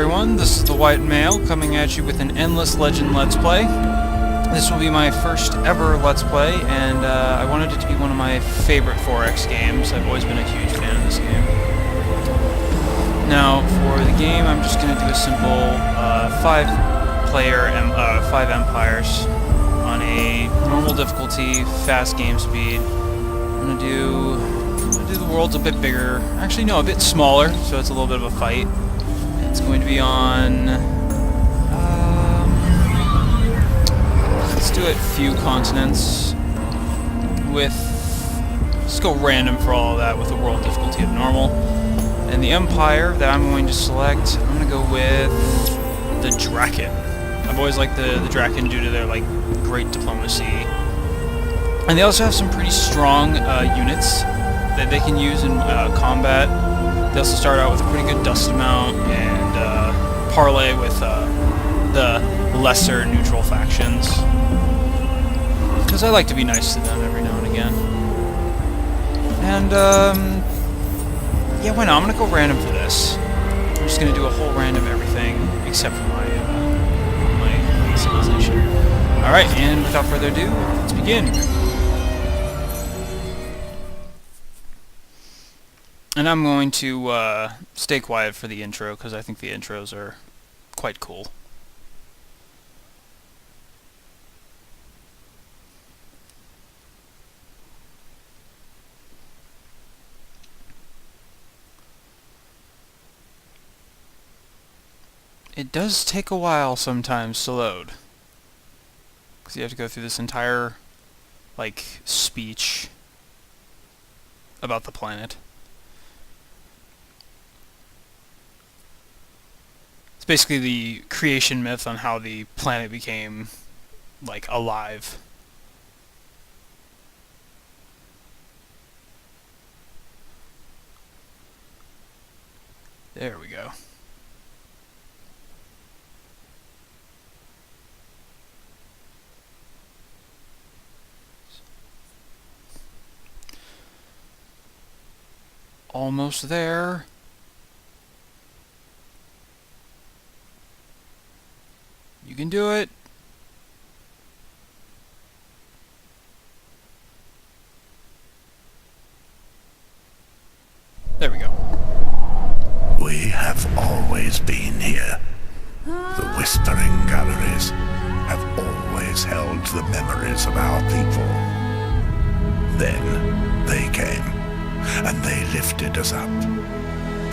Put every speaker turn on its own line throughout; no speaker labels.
everyone, this is the White Male coming at you with an Endless Legend Let's Play. This will be my first ever Let's Play, and I wanted it to be one of my favorite 4X games. I've always been a huge fan of this game. Now, for the game, I'm just going to do a simple 5 empires on a normal difficulty, fast game speed. I'm going to do the world's a bit bigger. Actually, no, a bit smaller, so it's a little bit of a fight. It's going to be on... let's do it few continents with... Let's go random for all of that with the world difficulty of normal. And the empire that I'm going to select, I'm going to go with the Drakken. I've always liked the Drakken due to their great diplomacy. And they also have some pretty strong units that they can use in combat. They also start out with a pretty good dust amount and parlay with the lesser neutral factions. Because I like to be nice to them every now and again. And, yeah, why not? I'm going to go random for this. I'm just going to do a whole random everything except for my civilization. Alright, and without further ado, let's begin. And I'm going to stay quiet for the intro, because I think the intros are quite cool. It does take a while sometimes to load, because you have to go through this entire, speech about the planet. It's basically the creation myth on how the planet became, alive. There we go. Almost there. You can do it. There we go.
We have always been here. The Whispering Galleries have always held the memories of our people. Then they came, and they lifted us up.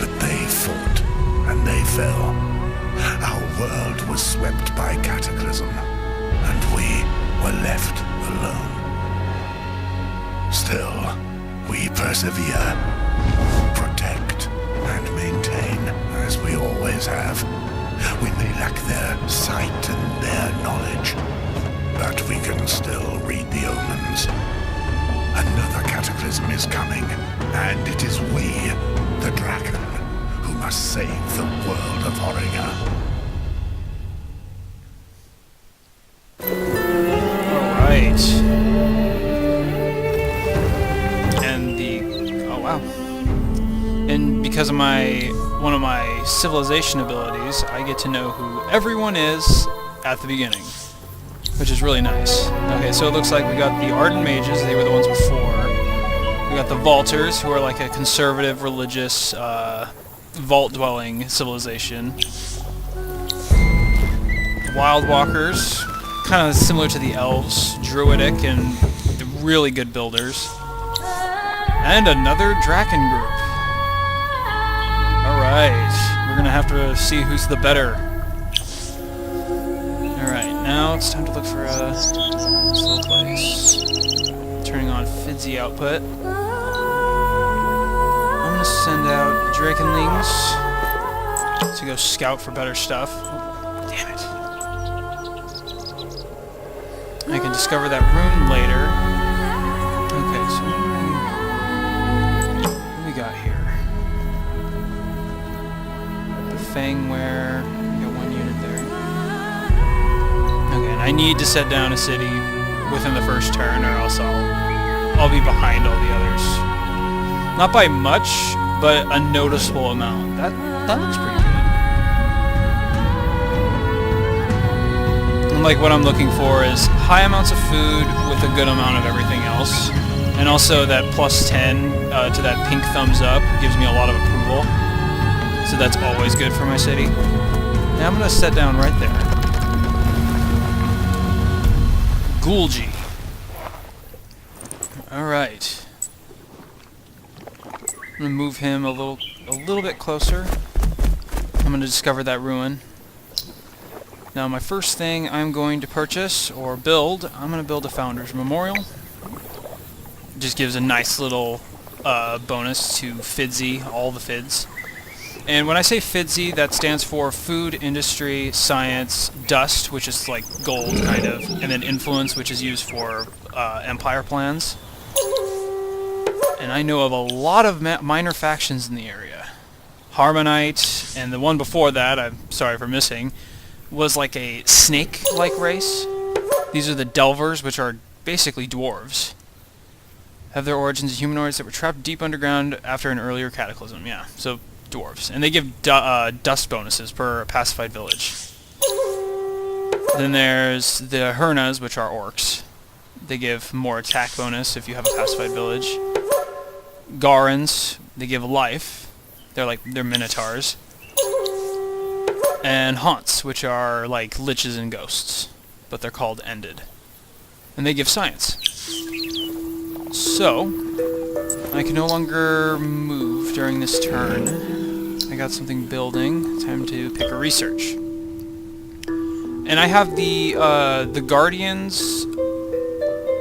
But they fought, and they fell. Our world was swept by cataclysm, and we were left alone. Still, we persevere, protect, and maintain, as we always have. We may lack their sight and their knowledge, but we can still read the omens. Another cataclysm is coming, and it is we, the Drakken, who must save the world of Auriga.
Alright. And oh wow. And because of one of my civilization abilities, I get to know who everyone is at the beginning, which is really nice. Okay, so it looks like we got the Ardent Mages, they were the ones before. We got the Vaulters, who are like a conservative, religious, vault-dwelling civilization. Wild Walkers, kind of similar to the Elves, druidic and really good builders. And another Drakken group. Alright, we're gonna have to see who's the better. Alright, now it's time to look for a slow place. Turning on Fidzy output. I'm gonna send out Drakenlings to go scout for better stuff. Oh, damn it. I can discover that rune later. Okay, so what do we got here? The Fangware. We got one unit there. Okay, and I need to set down a city within the first turn, or else I'll be behind all the others. Not by much, but a noticeable amount. That looks pretty good. like what I'm looking for is high amounts of food with a good amount of everything else. And also that plus 10 to that pink thumbs up gives me a lot of approval. So that's always good for my city. Now I'm going to set down right there. Gulji. Alright. I'm going to move him a little bit closer. I'm going to discover that ruin. Now my first thing I'm going to purchase or build, I'm going to build a Founder's Memorial. It just gives a nice little bonus to FIDSy, all the FIDs. And when I say FIDSy, that stands for Food, Industry, Science, Dust, which is like gold, kind of, and then Influence, which is used for Empire plans. And I know of a lot of minor factions in the area. Harmonite, and the one before that, I'm sorry for missing, was like a snake-like race. These are the Delvers, which are basically dwarves. Have their origins as humanoids that were trapped deep underground after an earlier cataclysm. Yeah, so dwarves. And they give dust bonuses per pacified village. Then there's the Hernas, which are orcs. They give more attack bonus if you have a pacified village. Garans, they give life. They're minotaurs. And Haunts, which are like liches and ghosts, but they're called ended. And they give science. So, I can no longer move during this turn. I got something building. Time to pick a research. And I have the Guardians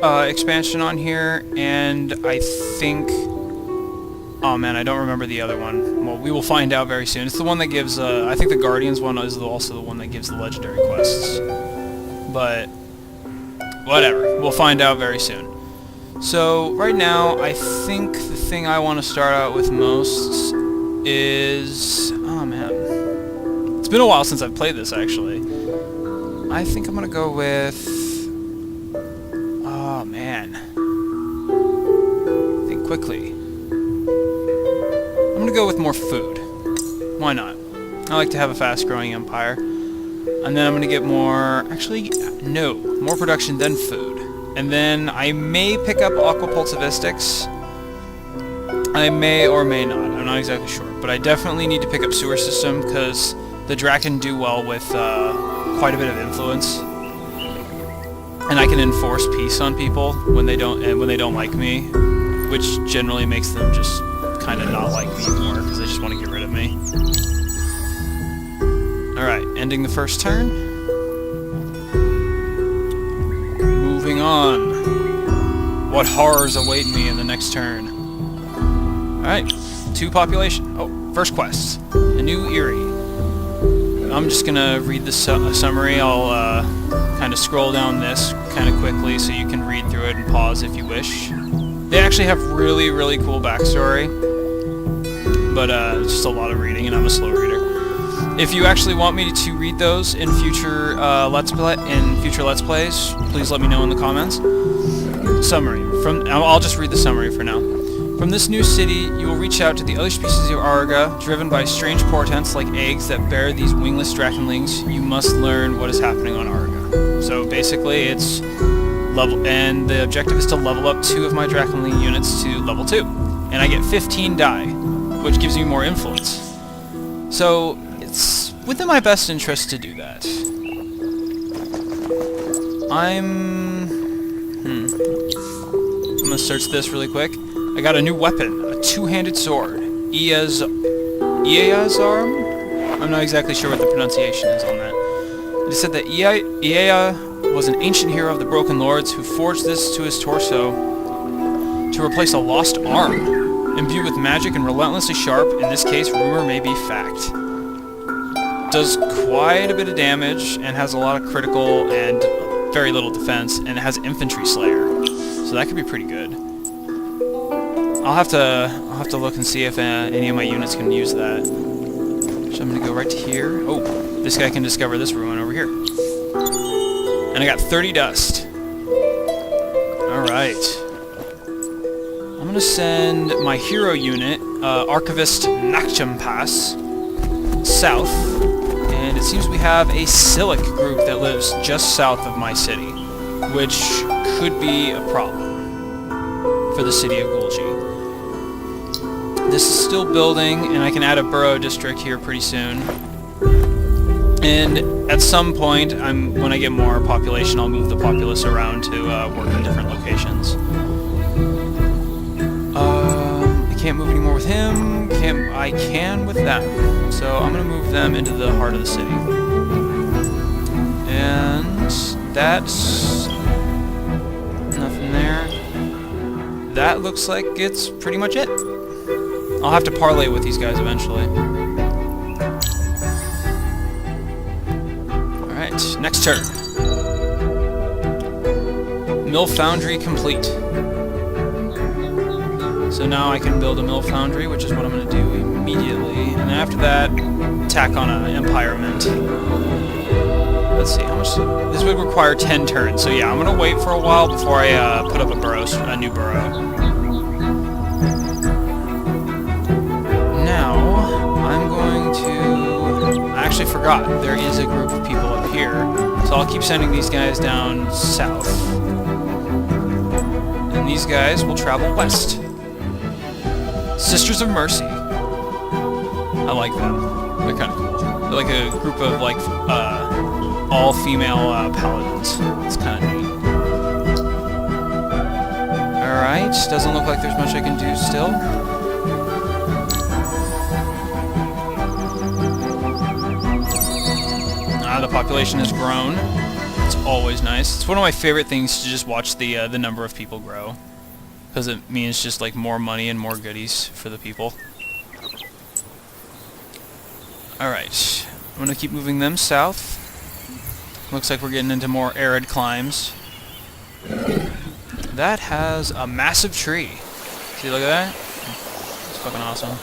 expansion on here, and I think... Oh man, I don't remember the other one. Well, we will find out very soon. It's the one that gives... I think the Guardians one is also the one that gives the legendary quests. But... whatever. We'll find out very soon. So, right now, I think the thing I want to start out with most is... oh man. It's been a while since I've played this, actually. I think I'm going to go with... oh man. Think quickly. I'm going to go with more food. Why not? I like to have a fast-growing empire. And then I'm going to get more... actually, no. More production than food. And then I may pick up Aquapultivistics. I may or may not. I'm not exactly sure. But I definitely need to pick up Sewer System, because the Drakken do well with quite a bit of influence. And I can enforce peace on people when they don't like me, which generally makes them just kind of not like me more, because they just want to get rid of me. Alright, ending the first turn. Moving on. What horrors await me in the next turn? Alright, 2 population. Oh, first quest. A new Eyrie. I'm just gonna read the summary. I'll kind of scroll down this kind of quickly so you can read through it and pause if you wish. They actually have really, really cool backstory, but it's just a lot of reading, and I'm a slow reader. If you actually want me to read those in future Let's Plays, please let me know in the comments. Summary. I'll just read the summary for now. From this new city, you will reach out to the other species of Auriga, driven by strange portents like eggs that bear these wingless Drakkenlings. You must learn what is happening on Auriga. So basically, it's level, and the objective is to level up 2 of my Drakkenling units to level 2, and I get 15 die, which gives me more influence. So it's within my best interest to do that. I'm gonna search this really quick. I got a new weapon, a 2-handed sword. Ea's arm? I'm not exactly sure what the pronunciation is on that. It said that Ea was an ancient hero of the Broken Lords who forged this to his torso to replace a lost arm. Imbued with magic and relentlessly sharp, in this case, rumor may be fact. Does quite a bit of damage and has a lot of critical and very little defense, and it has Infantry Slayer, so that could be pretty good. I'll have to look and see if any of my units can use that. So I'm gonna go right to here. Oh, this guy can discover this ruin over here. And I got 30 dust. Alright. I'm gonna send my hero unit, Archivist Nakchampas, south. And And it seems we have a Silic group that lives just south of my city, which could be a problem for the city of Gulgi. This is still building, and I can add a borough district here pretty soon. And at some point, when I get more population, I'll move the populace around to work in different locations. I can't move anymore with him. I can with them. So I'm going to move them into the heart of the city. And that's nothing there. That looks like it's pretty much it. I'll have to parlay with these guys eventually. Alright, next turn. Mill Foundry complete. So now I can build a Mill Foundry, which is what I'm going to do immediately. And then after that, tack on an Empire Mint. Let's see, how much... This would require 10 turns, so yeah, I'm going to wait for a while before I put up a new borough. Now, I'm going to... I actually forgot, there is a group of people up here, so I'll keep sending these guys down south. And these guys will travel west. Sisters of Mercy. I like them. They're kind of cool. They're like a group of, like, all-female paladins. It's kind of neat. Alright, doesn't look like there's much I can do still. The population has grown. It's always nice. It's one of my favorite things to just watch the number of people grow. Because it means just like more money and more goodies for the people. Alright, I'm going to keep moving them south. Looks like we're getting into more arid climes. That has a massive tree. See, look at that? It's fucking awesome.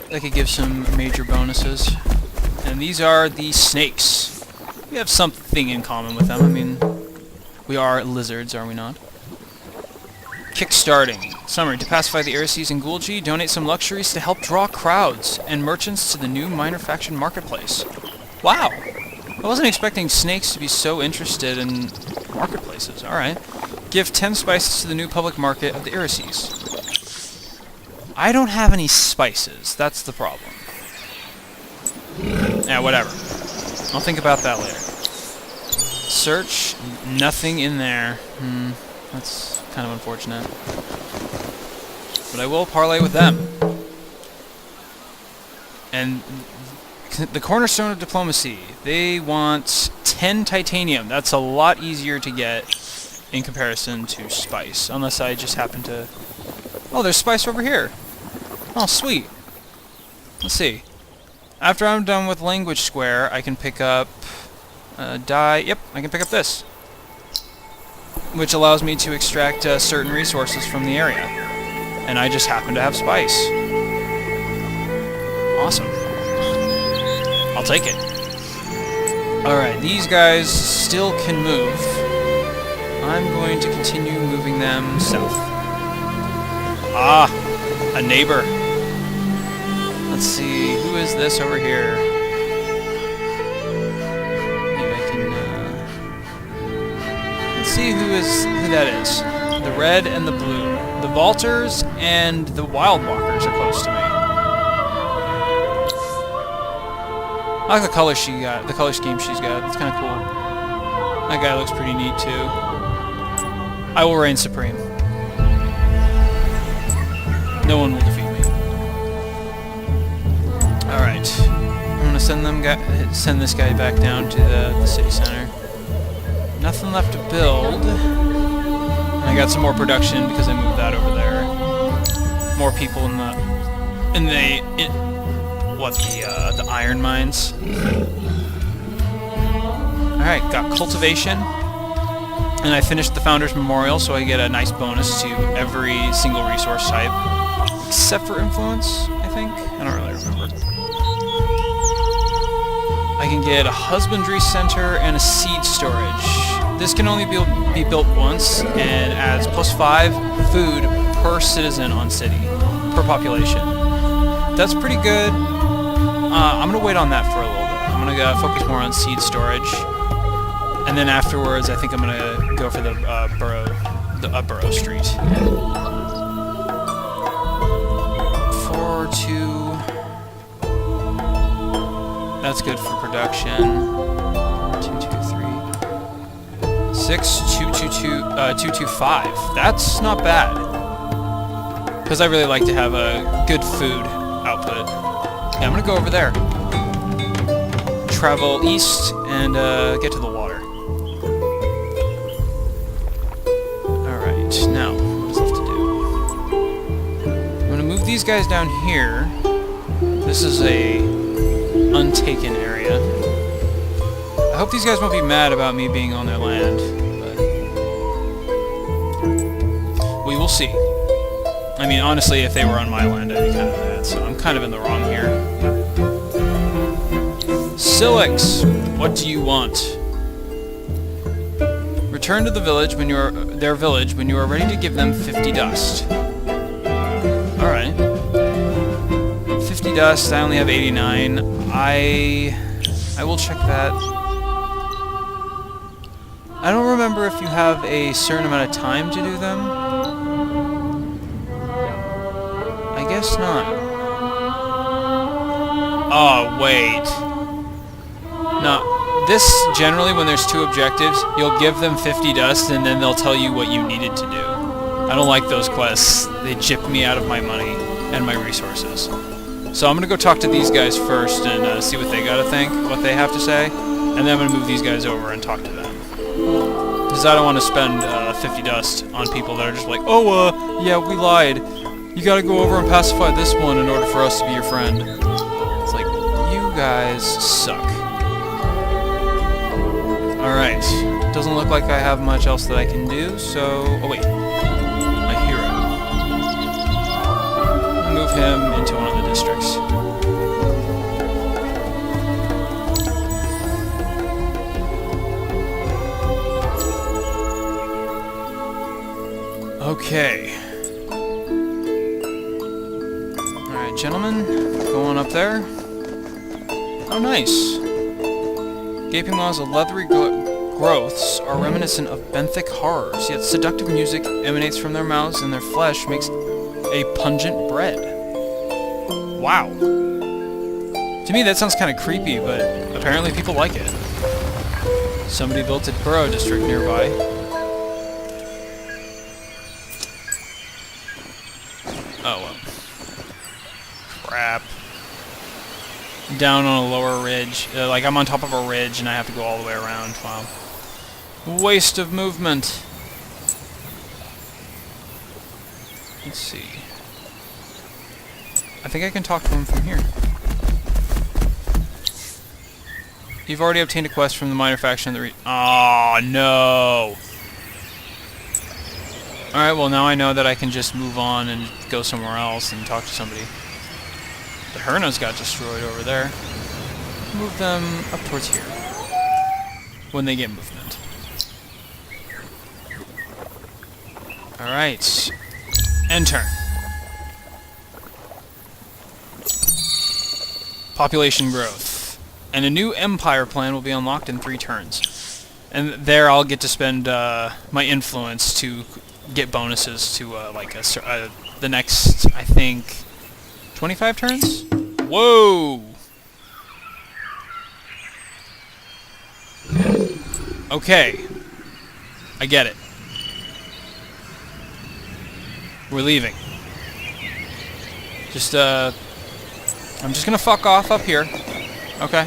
That could give some major bonuses. And these are the snakes. We have something in common with them. I mean, we are lizards, are we not? Kickstarting. Summary. To pacify the Auriga in Gulgi, donate some luxuries to help draw crowds and merchants to the new minor faction marketplace. Wow! I wasn't expecting snakes to be so interested in marketplaces. Alright. Give 10 spices to the new public market of the Auriga. I don't have any spices. That's the problem. Yeah, whatever. I'll think about that later. Search. Nothing in there. That's kind of unfortunate. But I will parlay with them. And the cornerstone of diplomacy. They want 10 titanium. That's a lot easier to get in comparison to spice. Unless I just happen to... Oh, there's spice over here. Oh, sweet. Let's see. After I'm done with Language Square, I can pick up... dye... Yep, I can pick up this. Which allows me to extract certain resources from the area. And I just happen to have spice. Awesome. I'll take it. Alright, these guys still can move. I'm going to continue moving them south. Ah! A neighbor. Let's see, who is this over here? Maybe I can, let's see who that is. The red and the blue. The Vaulters and the Wild Walkers are close to me. I like the color she got, the color scheme she's got. It's kind of cool. That guy looks pretty neat too. I will reign supreme. No one will defeat me. Alright. I'm gonna send this guy back down to the city center. Nothing left to build. I got some more production because I moved that over there. More people in the iron mines. Alright, got cultivation. And I finished the Founders Memorial, so I get a nice bonus to every single resource type. Except for influence, I think? I don't really remember. I can get a husbandry center and a seed storage. This can only be built once, and adds +5 food per citizen on city, per population. That's pretty good. I'm gonna wait on that for a little bit. I'm gonna focus more on seed storage, and then afterwards, I think I'm gonna go for the burrow street. 4, 2. That's good for production. 2, 2, 3. 6, 2, 2, 2, 2, 2, 5. That's not bad. Because I really like to have a good food output. Yeah, I'm gonna go over there. Travel east and get to the water. Alright, now, what's left to do? I'm gonna move these guys down here. This is a untaken area. I hope these guys won't be mad about me being on their land, but we will see. I mean, honestly, if they were on my land, I'd be kind of mad, so I'm kind of in the wrong here. Silix, what do you want? Return to the village when you are their village when you are ready to give them 50 dust. All right. 50 dust. I only have 89. I will check that. I don't remember if you have a certain amount of time to do them. I guess not. Oh, wait. No. This, generally, when there's 2 objectives, you'll give them 50 dust, and then they'll tell you what you needed to do. I don't like those quests. They gyp me out of my money and my resources. So I'm going to go talk to these guys first and see what they got to think, what they have to say, and then I'm going to move these guys over and talk to them. Because I don't want to spend 50 dust on people that are just like, oh, yeah, we lied. You got to go over and pacify this one in order for us to be your friend. It's like, you guys suck. Alright, doesn't look like I have much else that I can do, so... Oh wait, my hero. Move him into one of the districts. Okay. Alright, gentlemen, go on up there. Oh, nice. Gaping maws of leathery growths are reminiscent of benthic horrors, yet seductive music emanates from their mouths and their flesh makes a pungent bread. Wow. To me that sounds kind of creepy, but apparently people like it. Somebody built a burrow district nearby. Oh well. Crap. Down on a lower ridge. Like, I'm on top of a ridge and I have to go all the way around. Wow. Waste of movement. Let's see. I think I can talk to him from here. You've already obtained a quest from the minor faction of the oh, no! Alright, well now I know that I can just move on and go somewhere else and talk to somebody. The Hernas got destroyed over there. Move them up towards here. When they get movement. Alright. End turn. Population growth. And a new empire plan will be unlocked in 3 turns. And there I'll get to spend my influence to get bonuses to the next, I think, 25 turns? Whoa! Okay. I get it. We're leaving. Just, I'm just gonna fuck off up here. Okay.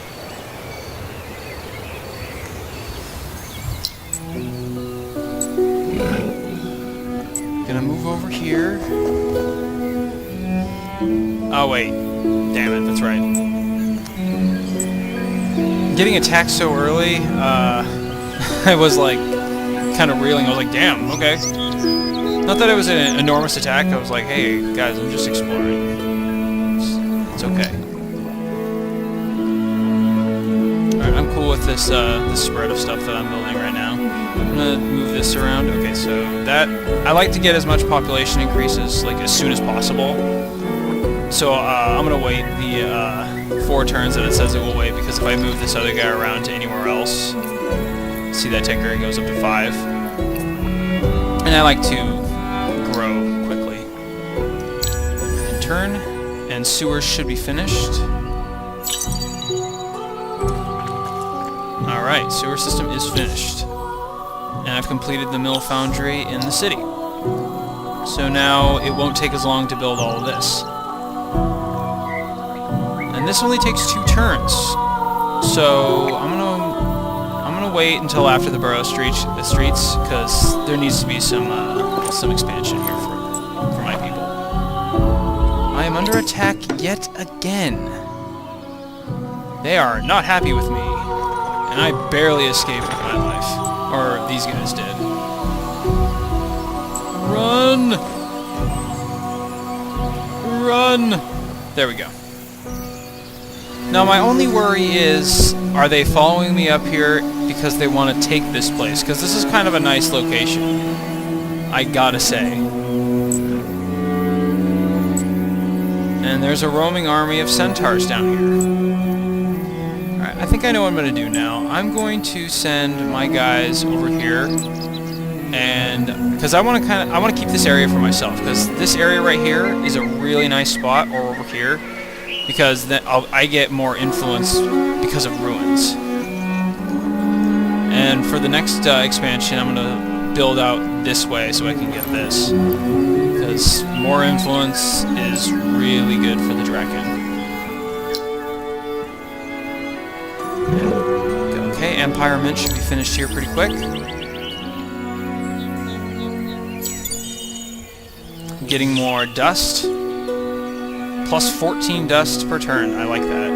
Gonna move over here. Oh, wait. Damn it, that's right. Getting attacked so early, I was like, kind of reeling. I was like, damn, okay. Not that it was an enormous attack, I was like, hey, guys, I'm just exploring. It's okay. Alright, I'm cool with this, this spread of stuff that I'm building right now. I'm gonna move this around. Okay, so that... I like to get as much population increases, like, as soon as possible. So, I'm gonna wait the, 4 turns that it says it will wait, because if I move this other guy around to anywhere else, see that tick area goes up to 5. And I like to grow quickly. And turn, and sewers should be finished. Alright, sewer system is finished. And I've completed the mill foundry in the city. So now it won't take as long to build all of this. And this only takes 2 turns. So I'm gonna wait until after the borough streets, because there needs to be some expansion here for my people. I am under attack yet again. They are not happy with me, and I barely escaped with my life, or these guys did. Run! Run! There we go. Now my only worry is, are they following me up here because they want to take this place? Because this is kind of a nice location, I gotta say. And there's a roaming army of centaurs down here. Alright, I think I know what I'm going to do now. I'm going to send my guys over here, and because I want to keep this area for myself, because this area right here is a really nice spot, or over here, because then I get more influence because of ruins. And for the next expansion, I'm going to build out this way so I can get this, because more influence is really good for the Drakken. Okay, Empire Mint should be finished here pretty quick. Getting more dust. Plus 14 dust per turn. I like that.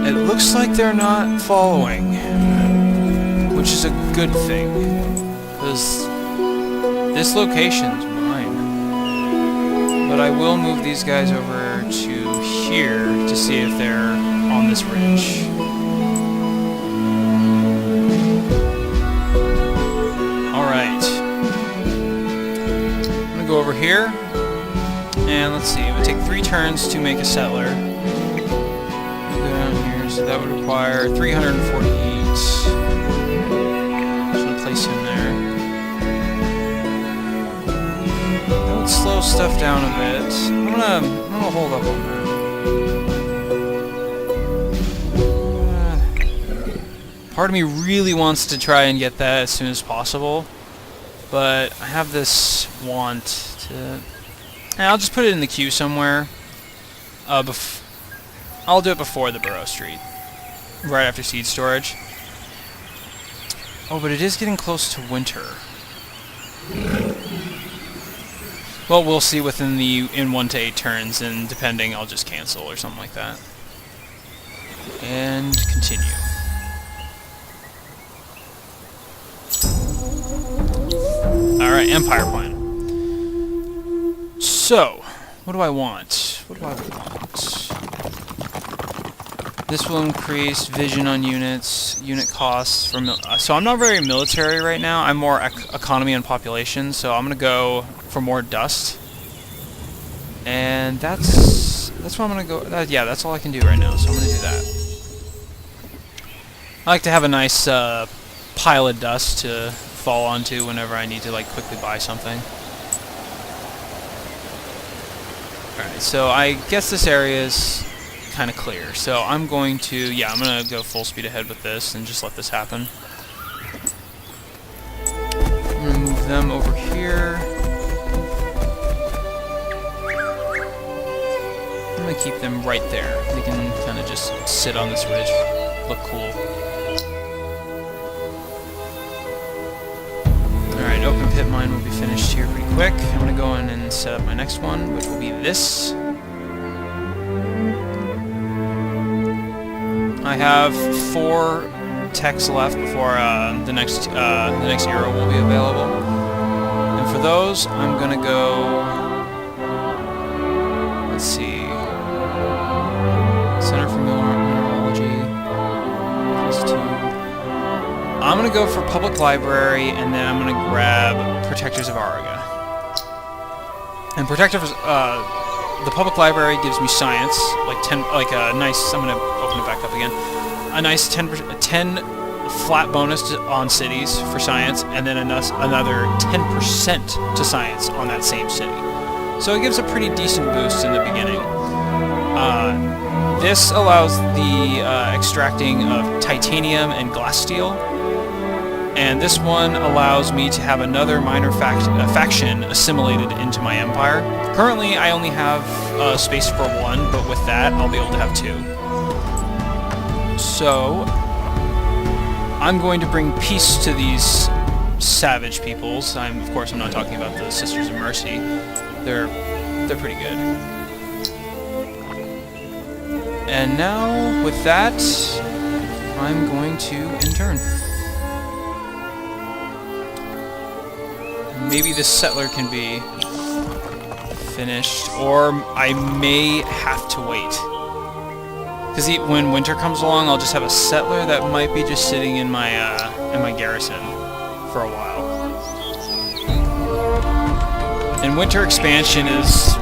It looks like they're not following, which is a good thing, because this location's mine. But I will move these guys over to here to see if they're on this ridge. Alright. I'm gonna go over here, and let's see, it would take 3 turns to make a settler. Go down here, so that would require 348. Just gonna place him there. That would slow stuff down a bit. I'm gonna hold up on that. Part of me really wants to try and get that as soon as possible, but I have this want to... And I'll just put it in the queue somewhere. I'll do it before the borough street, right after seed storage. Oh, but it is getting close to winter. Well, we'll see within in 1 to 8 turns, and depending, I'll just cancel or something like that. And continue. Alright, Empire Plan. So, what do I want? What do I want? This will increase vision on units, unit costs for so I'm not very military right now. I'm more economy and population, so I'm gonna go for more dust. And that's what I'm gonna go. Yeah, that's all I can do right now. So I'm gonna do that. I like to have a nice pile of dust to fall onto whenever I need to like quickly buy something. Alright, so I guess this area is kind of clear. So I'm going to, yeah, I'm going to go full speed ahead with this and just let this happen. I'm going to move them over here. I'm going to keep them right there. They can kind of just sit on this ridge, look cool. Alright, open pit mine will be finished here pretty quick. I'm going to go in and set up my next one, which will be this. I have 4 techs left before the next era will be available. And for those, I'm going to go... Let's see... Center for Mineralogy. Plus 2. I'm going to go for Public Library, and then I'm going to grab Protectors of Auriga. And Protectors the public library gives me science, like 10, like a nice. I'm gonna open it back up again. A nice 10 flat bonus on cities for science, and then another 10% to science on that same city. So it gives a pretty decent boost in the beginning. This allows the extracting of titanium and glass steel, and this one allows me to have another minor faction assimilated into my empire. Currently, I only have space for one, but with that, I'll be able to have two. So, I'm going to bring peace to these savage peoples. Of course, I'm not talking about the Sisters of Mercy. They're pretty good. And now, with that, I'm going to end turn. Maybe this settler can be finished, or I may have to wait. Because when winter comes along, I'll just have a settler that might be just sitting in my garrison for a while. And winter expansion is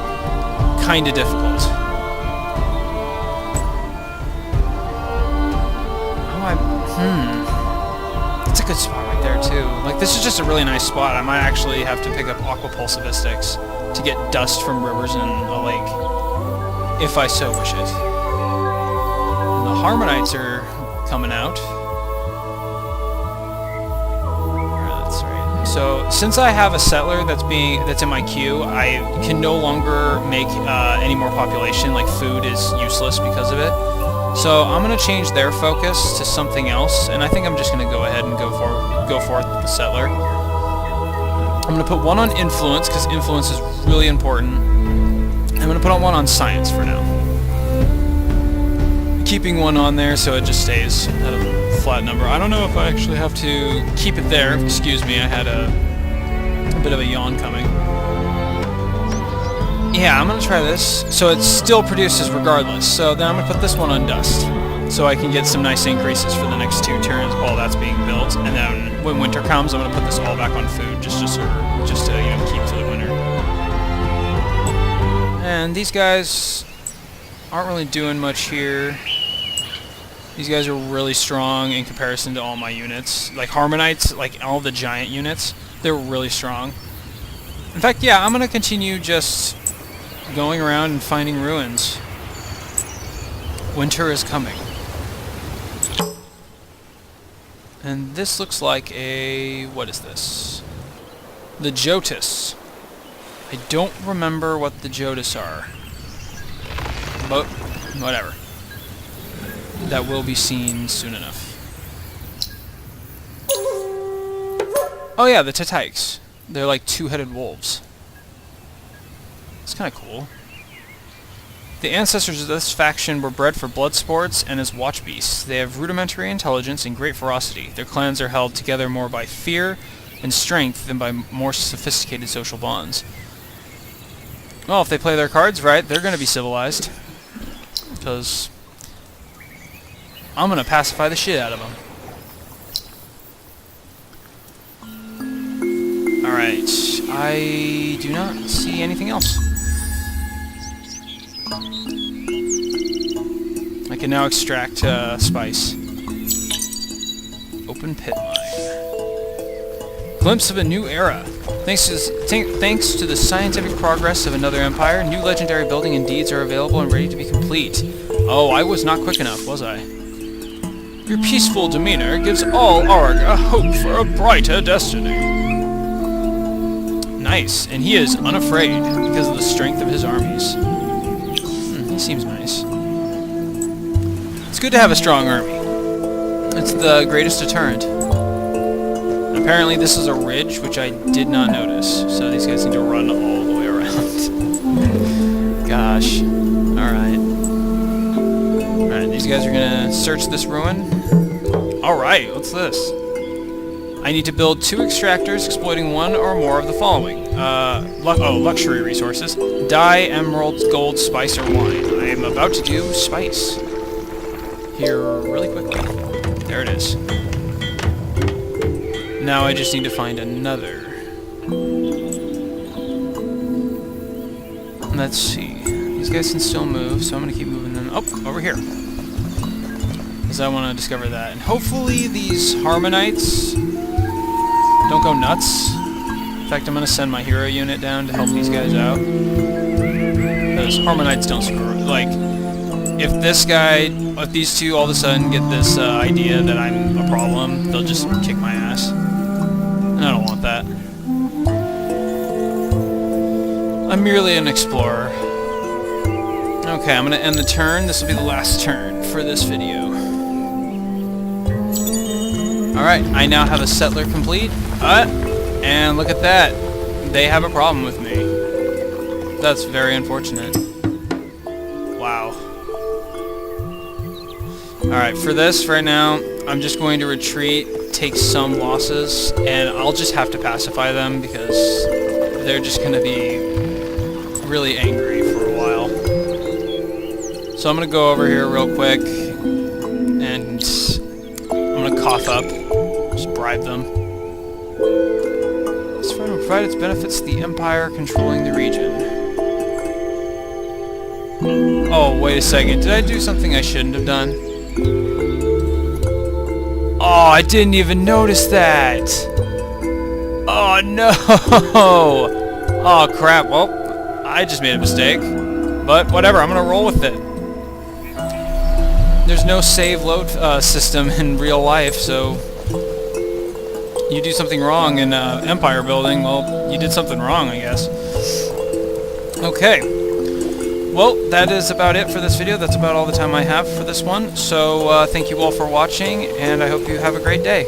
kind of difficult. It's a good spot right there too. Like, this is just a really nice spot. I might actually have to pick up aquapulsivistics to get dust from rivers and a lake, if I so wish it. And the Harmonites are coming out. That's right. So since I have a settler that's in my queue, I can no longer make any more population. Like, food is useless because of it. So I'm going to change their focus to something else, and I think I'm just going to go ahead and go forth with the settler. I'm going to put one on influence, because influence is really important. I'm going to put on one on science for now. Keeping one on there so it just stays at a flat number. I don't know if I actually have to keep it there. Excuse me, I had a bit of a yawn coming. Yeah, I'm going to try this. So it still produces regardless. So then I'm going to put this one on dust, so I can get some nice increases for the next 2 turns while that's being built. And then when winter comes, I'm going to put this all back on food, just to keep to the winter. And these guys aren't really doing much here. These guys are really strong in comparison to all my units. Like Harmonites, like all the giant units, they're really strong. In fact, yeah, I'm going to continue just going around and finding ruins. Winter is coming. And this looks like a... what is this? The Jotus. I don't remember what the Jotus are. But, whatever. That will be seen soon enough. Oh yeah, the Titaics. They're like 2-headed wolves. It's kind of cool. The ancestors of this faction were bred for blood sports and as watch beasts. They have rudimentary intelligence and great ferocity. Their clans are held together more by fear and strength than by more sophisticated social bonds. Well, if they play their cards right, they're going to be civilized. Because I'm going to pacify the shit out of them. Alright, I do not see anything else. I can now extract spice. Open pit mine. Glimpse of a new era. Thanks to the scientific progress of another empire, new legendary building and deeds are available and ready to be complete. Oh, I was not quick enough, was I? Your peaceful demeanor gives all Auriga a hope for a brighter destiny. Nice, and he is unafraid because of the strength of his armies. He seems nice. It's good to have a strong army. It's the greatest deterrent. Apparently this is a ridge, which I did not notice, so these guys need to run all the way around. Gosh. Alright. Alright, these guys are gonna search this ruin. Alright, what's this? I need to build 2 extractors exploiting one or more of the following. Luxury resources. Dye, emeralds, gold, spice, or wine. I am about to do spice. Here, really quickly. There it is. Now I just need to find another. Let's see. These guys can still move, so I'm going to keep moving them. Oh, over here. Because I want to discover that. And hopefully these Harmonites don't go nuts. In fact, I'm going to send my hero unit down to help these guys out. Because Harmonites don't screw... Like, if this guy... If these two all of a sudden get this idea that I'm a problem, they'll just kick my ass. And I don't want that. I'm merely an explorer. Okay, I'm going to end the turn. This will be the last turn for this video. Alright, I now have a settler complete. And look at that. They have a problem with me. That's very unfortunate. Wow. Alright, for this, right now, I'm just going to retreat, take some losses, and I'll just have to pacify them because they're just going to be really angry for a while. So I'm going to go over here real quick, and I'm going to cough up, just bribe them. This friend will provide its benefits to the Empire controlling the region. Oh, wait a second. Did I do something I shouldn't have done? Oh, I didn't even notice that! Oh, no! Oh, crap. Well, I just made a mistake. But, whatever. I'm gonna roll with it. There's no save load system in real life, so... You do something wrong in Empire building, well, you did something wrong, I guess. Okay. Well, that is about it for this video. That's about all the time I have for this one. So, thank you all for watching, and I hope you have a great day.